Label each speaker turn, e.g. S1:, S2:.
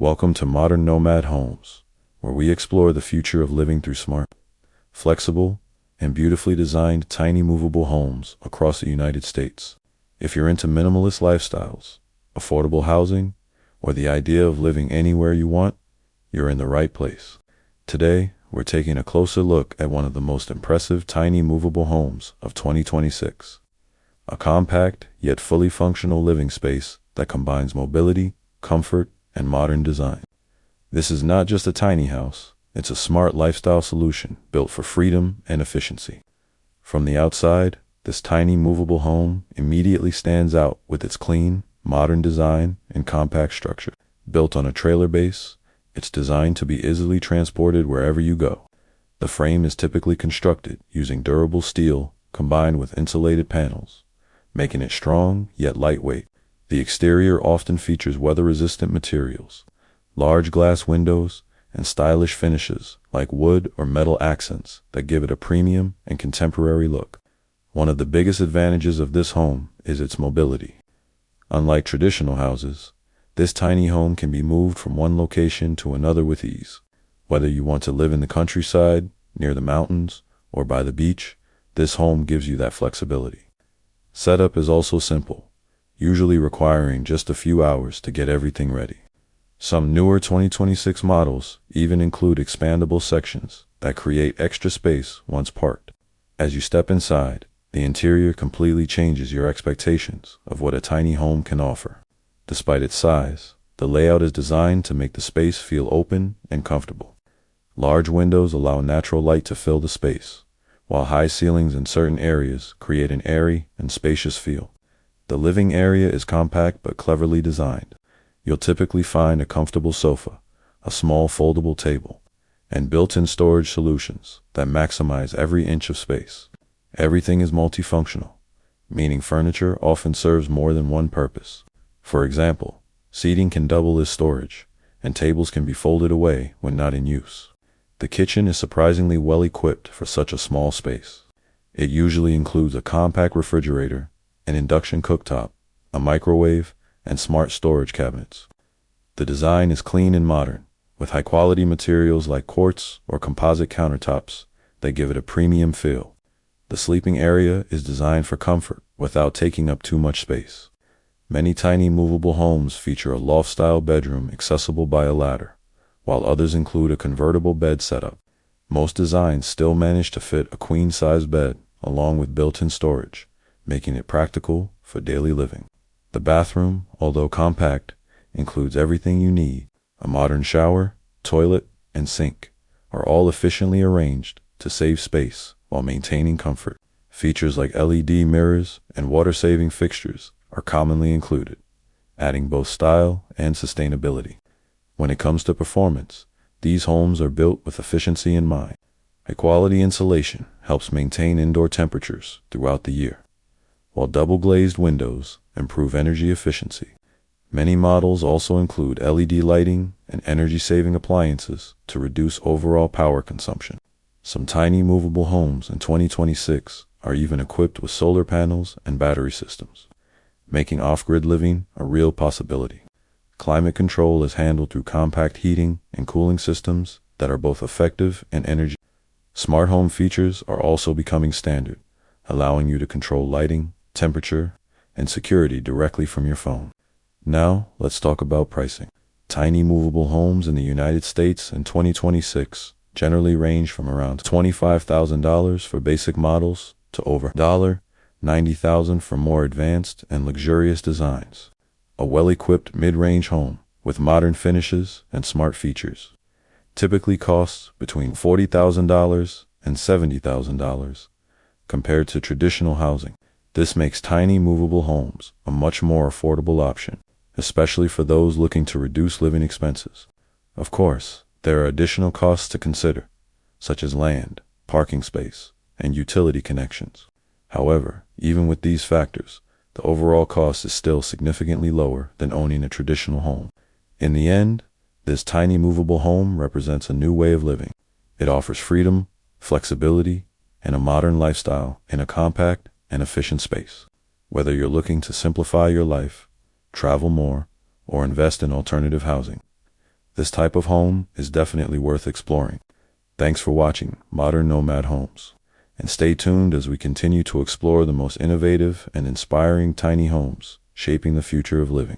S1: Welcome to Modern Nomad Homes, where we explore the future of living through smart, flexible, and beautifully designed tiny movable homes across the United States. If you're into minimalist lifestyles, affordable housing, or the idea of living anywhere you want, you're in the right place. Today, we're taking a closer look at one of the most impressive tiny movable homes of 2026. A compact, yet fully functional living space that combines mobility, comfort, and modern design. This is not just a tiny house, it's a smart lifestyle solution built for freedom and efficiency. From the outside, this tiny movable home immediately stands out with its clean, modern design and compact structure. Built on a trailer base, it's designed to be easily transported wherever you go. The frame is typically constructed using durable steel combined with insulated panels, making it strong yet lightweight. The exterior often features weather-resistant materials, large glass windows, and stylish finishes like wood or metal accents that give it a premium and contemporary look. One of the biggest advantages of this home is its mobility. Unlike traditional houses, this tiny home can be moved from one location to another with ease. Whether you want to live in the countryside, near the mountains, or by the beach, this home gives you that flexibility. Setup is also simple, usually requiring just a few hours to get everything ready. Some newer 2026 models even include expandable sections that create extra space once parked. As you step inside, the interior completely changes your expectations of what a tiny home can offer. Despite its size, the layout is designed to make the space feel open and comfortable. Large windows allow natural light to fill the space, while high ceilings in certain areas create an airy and spacious feel. The living area is compact but cleverly designed. You'll typically find a comfortable sofa, a small foldable table, and built-in storage solutions that maximize every inch of space. Everything is multifunctional, meaning furniture often serves more than one purpose. For example, seating can double as storage, and tables can be folded away when not in use. The kitchen is surprisingly well equipped for such a small space. It usually includes a compact refrigerator, an induction cooktop, a microwave, and smart storage cabinets. The design is clean and modern, with high-quality materials like quartz or composite countertops that give it a premium feel. The sleeping area is designed for comfort without taking up too much space. Many tiny movable homes feature a loft-style bedroom accessible by a ladder, while others include a convertible bed setup. Most designs still manage to fit a queen-size bed along with built-in storage, making it practical for daily living. The bathroom, although compact, includes everything you need. A modern shower, toilet, and sink are all efficiently arranged to save space while maintaining comfort. Features like LED mirrors and water-saving fixtures are commonly included, adding both style and sustainability. When it comes to performance, these homes are built with efficiency in mind. High-quality insulation helps maintain indoor temperatures throughout the year, while double-glazed windows improve energy efficiency. Many models also include LED lighting and energy-saving appliances to reduce overall power consumption. Some tiny movable homes in 2026 are even equipped with solar panels and battery systems, making off-grid living a real possibility. Climate control is handled through compact heating and cooling systems that are both effective and energy. Smart home features are also becoming standard, allowing you to control lighting, temperature, and security directly from your phone. Now, let's talk about pricing. Tiny movable homes in the United States in 2026 generally range from around $25,000 for basic models to over $90,000 for more advanced and luxurious designs. A well-equipped mid-range home with modern finishes and smart features typically costs between $40,000 and $70,000 compared to traditional housing. This makes tiny movable homes a much more affordable option, especially for those looking to reduce living expenses. Of course, there are additional costs to consider, such as land, parking space, and utility connections. However, even with these factors, the overall cost is still significantly lower than owning a traditional home. In the end, this tiny movable home represents a new way of living. It offers freedom, flexibility, and a modern lifestyle in a compact and efficient space. Whether you're looking to simplify your life, travel more, or invest in alternative housing, This type of home is definitely worth exploring. Thanks for watching Modern Nomad Homes, and stay tuned as we continue to explore the most innovative and inspiring tiny homes shaping the future of living.